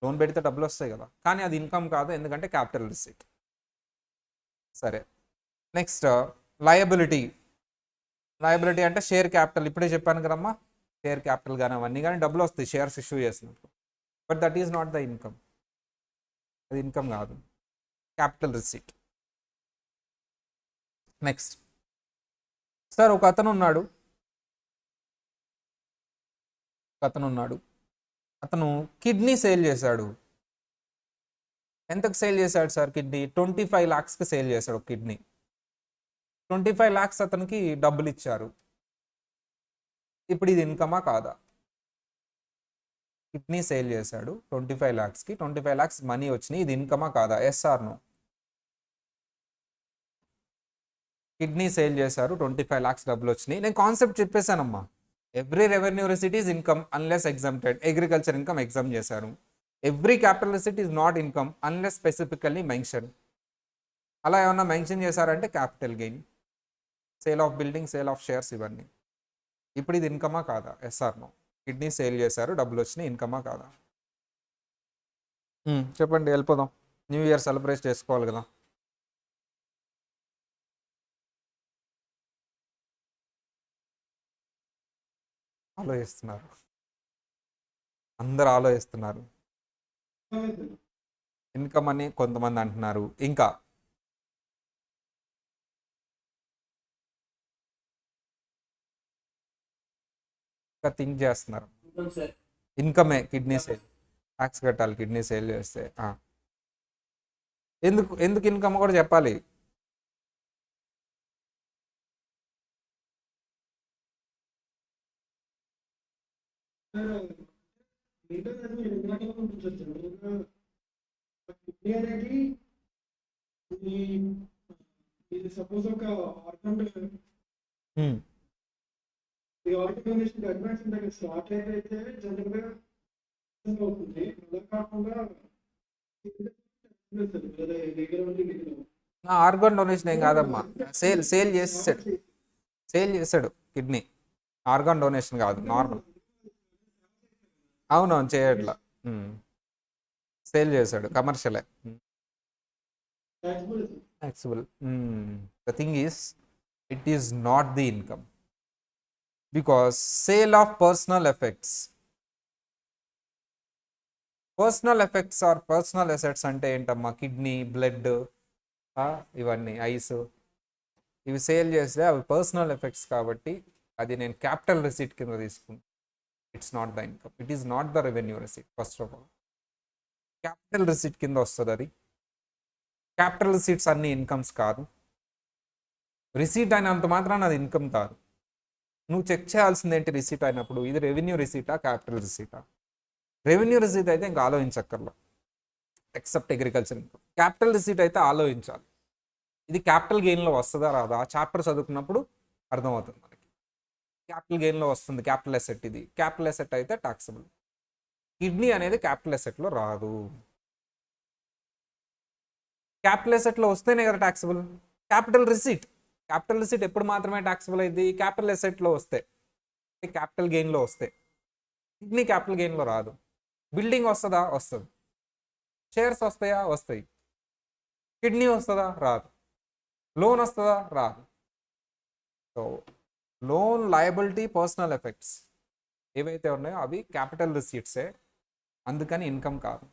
లోన్ పెడితే డబ్బులు వస్తాయి కదా, కానీ అది ఇన్కమ్ కాదు ఎందుకంటే క్యాపిటల్ రిసీట్. సరే నెక్స్ట్ లయబిలిటీ. లయబిలిటీ అంటే షేర్ క్యాపిటల్. ఇప్పుడే చెప్పాను కదమ్మా, షేర్ క్యాపిటల్ కానీ అవన్నీ కానీ డబ్బులు వస్తాయి షేర్స్ ఇష్యూ చేసినప్పుడు. But that is not the income. అది ఇన్కమ్ కాదు, క్యాపిటల్ రిసీట్. నెక్స్ట్ సార్ ఒక అతను ఉన్నాడు, అతను కిడ్నీ సేల్ చేశాడు. ఎంతకు సేల్ చేశాడు సార్ కిడ్నీ? 25 lakhsకి సేల్ చేశాడు ఒక కిడ్నీ. 25 lakhs అతనికి డబ్బులు ఇచ్చారు. ఇప్పుడు ఇది ఇన్కమా కాదా? కిడ్నీ సేల్ చేశాడు 25 lakhsకి, 25 lakhs మనీ వచ్చినాయి, ఇది ఇన్కమా కాదా? Yes or no? Kidney sale చేశారు, 25 lakhs డబ్బులు వచ్చినాయి. నేను కాన్సెప్ట్ చెప్పేశానమ్మా. Every revenue receipt is income unless exempted. Agriculture income exempt చేశారు. Every capital receipt is not income unless specifically mention. అలా ఏమన్నా మెన్షన్ చేశారంటే capital gain, sale of building, sale of shares ఇవన్నీ. ఇప్పుడు ఇది ఇన్కమా కాదా? Yes or no? Kidney sale చేశారు, డబ్బులు వచ్చినాయి, ఇన్కమా కాదా? చెప్పండి, వెళ్ళిపోదాం. న్యూ ఇయర్ సెలబ్రేట్ చేసుకోవాలి కదా. ఆలోచిస్తున్నారు, అందరు ఆలోచిస్తున్నారు. ఇన్కమ్ అని కొంతమంది అంటున్నారు, ఇంకా థింక్ చేస్తున్నారు. ఇన్కమే కిడ్నీ సేల్, ట్యాక్స్ కట్టాలి కిడ్నీ సేల్ చేస్తే. ఎందుకు ఇన్కమ్ కూడా చెప్పాలి. సపోజ్ ఒక ఆర్గన్ ఆర్గనైజేషన్ అడ్వాన్స్ దగ్గర స్టార్ట్ అయితే జనరల్ గా అవుతుంది. అలా కాకుండా ఆర్గాన్ డొనేషన్ ఏం కాదమ్మా, సేల్ చేసాడు కిడ్నీ. ఆర్గాన్ డొనేషన్ కాదు, నార్మల్. అవునవును చేయట్లా, సేల్ చేశాడు, కమర్షియలే. Taxable. The thing is it is not the income because sale of personal effects or personal assets అంటే ఏంటమ్మా? కిడ్నీ, బ్లడ్, ఇవన్నీ ఐస్, ఇవి సేల్ చేస్తే అవి పర్సనల్ ఎఫెక్ట్స్ కాబట్టి అది నేను క్యాపిటల్ రిసీట్ కింద తీసుకుంటాను. It's not the income, it is not the revenue receipt. First of all capital receipt కింద వస్తుంది అది. క్యాపిటల్ రిసీట్స్ అన్ని ఇన్కమ్స్ కాదు. రిసీట్ అయినంత మాత్రాన అది ఇన్కమ్ కాదు. నువ్వు చెక్ చేయాల్సింది ఏంటి రిసీట్ అయినప్పుడు, ఇది రెవెన్యూ రిసీటా క్యాపిటల్ రిసీటా? రెవెన్యూ రిసీట్ అయితే ఇంకా ఆలోచించక్కర్లా, except agriculture income. Capital receipt అయితే ఆలోచించాలి, ఇది క్యాపిటల్ గెయిన్లో వస్తుందా రాదా, ఆ చాప్టర్ చదువుకున్నప్పుడు అర్థమవుతుంది మనకి. క్యాపిటల్ గెయిన్లో వస్తుంది, క్యాపిటల్ అసెట్, ఇది క్యాపిటల్ అసెట్ అయితే టాక్సబుల్. కిడ్నీ అనేది క్యాపిటల్ అసెట్లో రాదు. క్యాపిటల్ అసెట్లో వస్తేనే కదా taxable. Capital receipt, capital receipt ఎప్పుడు మాత్రమే టాక్సబుల్ అయింది, క్యాపిటల్ అసెట్లో వస్తే, క్యాపిటల్ గెయిన్లో వస్తే. కిడ్నీ క్యాపిటల్ గెయిన్లో రాదు. బిల్డింగ్ వస్తుందా, వస్తుంది. షేర్స్ వస్తాయా, వస్తాయి. కిడ్నీ వస్తుందా, రాదు. లోన్ వస్తుందా, రాదు. So loan, liability, personal effects ఏవైతే ఉన్నాయో అవి క్యాపిటల్ రిసీట్సే, అందుకని ఇన్కమ్ కాదు.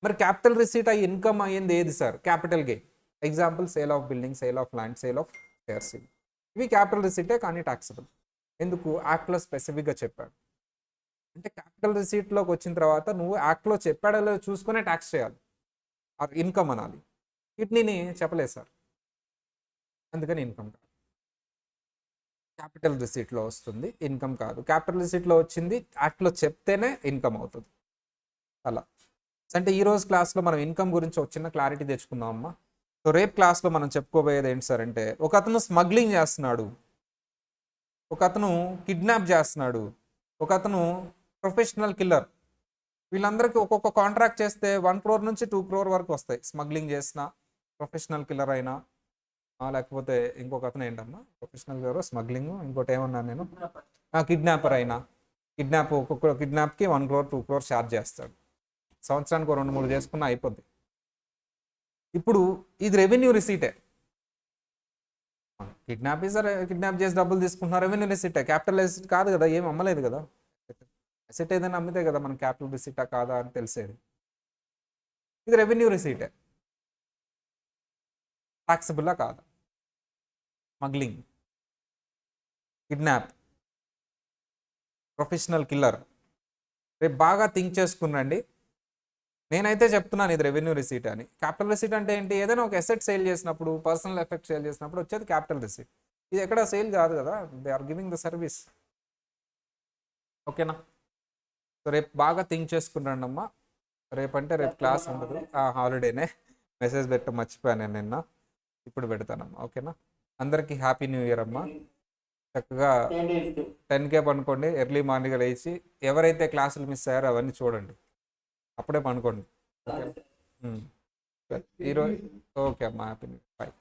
మరి క్యాపిటల్ రిసీట్ అయ్యి ఇన్కమ్ అయ్యింది ఏది sir? Capital gain. Example sale of building, sale of land, sale of shares. ఇవి క్యాపిటల్ రిసీటే కానీ టాక్సబుల్. ఎందుకు? యాక్ట్లో స్పెసిఫిక్గా చెప్పాడు. అంటే క్యాపిటల్ రిసీట్లోకి వచ్చిన తర్వాత నువ్వు యాక్ట్లో చెప్పాడో లేదో చూసుకునే ట్యాక్స్ చేయాలి, ఆర్ ఇన్కమ్ అనాలి. కిడ్నీని చెప్పలేదు సార్, అందుకని ఇన్కమ్ కాదు. క్యాపిటల్ రిసీట్లో వస్తుంది, ఇన్కమ్ కాదు. క్యాపిటల్ రిసీట్లో వచ్చింది యాక్ట్లో చెప్తేనే ఇన్కమ్ అవుతుంది. అలా అంటే ఈరోజు క్లాస్లో మనం ఇన్కమ్ గురించి ఒక చిన్న క్లారిటీ తెచ్చుకుందాం అమ్మా. సో రేపు క్లాస్లో మనం చెప్పుకోబోయేది ఏంటి సార్ అంటే, ఒక అతను స్మగ్లింగ్ చేస్తున్నాడు, ఒక అతను కిడ్నాప్ చేస్తున్నాడు, ఒక అతను ప్రొఫెషనల్ కిల్లర్. వీళ్ళందరికీ ఒక్కొక్క కాంట్రాక్ట్ చేస్తే 1 crore నుంచి 2 crore వరకు వస్తాయి. స్మగ్లింగ్ చేసిన, ప్రొఫెషనల్ కిల్లర్ అయినా, లేకపోతే ఇంకొక అతను ఏంటమ్మా, ప్రొఫెషనల్ కిల్లర్, స్మగ్లింగ్, ఇంకోటి ఏమన్నాను నేను, కిడ్నాపర్ అయినా. ఒక్కొక్క కిడ్నాప్కి 1 crore 2 crore ఛార్జ్ చేస్తాడు. సంవత్సరానికి 2-3 చేసుకున్నా అయిపోద్ది. ఇప్పుడు ఇది రెవెన్యూ రిసీటే. కిడ్నాప్ చేసి డబ్బులు తీసుకుంటున్నారు, రెవెన్యూ రిసీటే, క్యాపిటల్ రిసీట్ కాదు కదా, ఏం అమ్మలేదు కదా. అసెట్ ఏదైనా అమ్మితే కదా మనం క్యాపిటల్ రిసీటా కాదా అని తెలిసేది. ఇది రెవెన్యూ రిసీటే, టాక్సబుల్లా కాదా? స్మగ్లింగ్, కిడ్నాప్, ప్రొఫెషనల్ కిల్లర్, రేపు బాగా థింక్ చేసుకునండి. నేనైతే చెప్తున్నాను ఇది రెవెన్యూ రిసీట్ అని. క్యాపిటల్ రిసీట్ అంటే ఏంటి? ఏదైనా ఒక అసెట్ సేల్ చేసినప్పుడు, పర్సనల్ ఎఫెక్ట్ సేల్ చేసినప్పుడు వచ్చేది క్యాపిటల్ రిసీట్. ఇది ఎక్కడ సేల్ కాదు కదా, they are giving the service. ఓకేనా? సో రేపు బాగా థింక్ చేసుకున్నాను అమ్మా. రేపంటే రేపు క్లాస్ ఉండదు, హాలిడేనే. మెసేజ్ పెట్ట మర్చిపోయాను నేను నిన్న, ఇప్పుడు పెడతానమ్మా. ఓకేనా? అందరికీ హ్యాపీ న్యూ ఇయర్ అమ్మా. చక్కగా 10K పనుకోండి, ఎర్లీ మార్నింగ్ లేచి ఎవరైతే క్లాసులు మిస్ అయ్యారో అవన్నీ చూడండి, అప్పుడే పనుకోండి. ఓకే ఈరోజు ఓకే అమ్మా, happy new year, bye.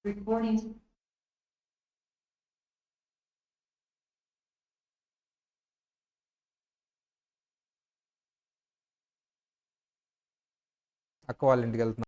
Recording. అక్క వాళ్ళ ఇంటికి వెళ్తున్నా.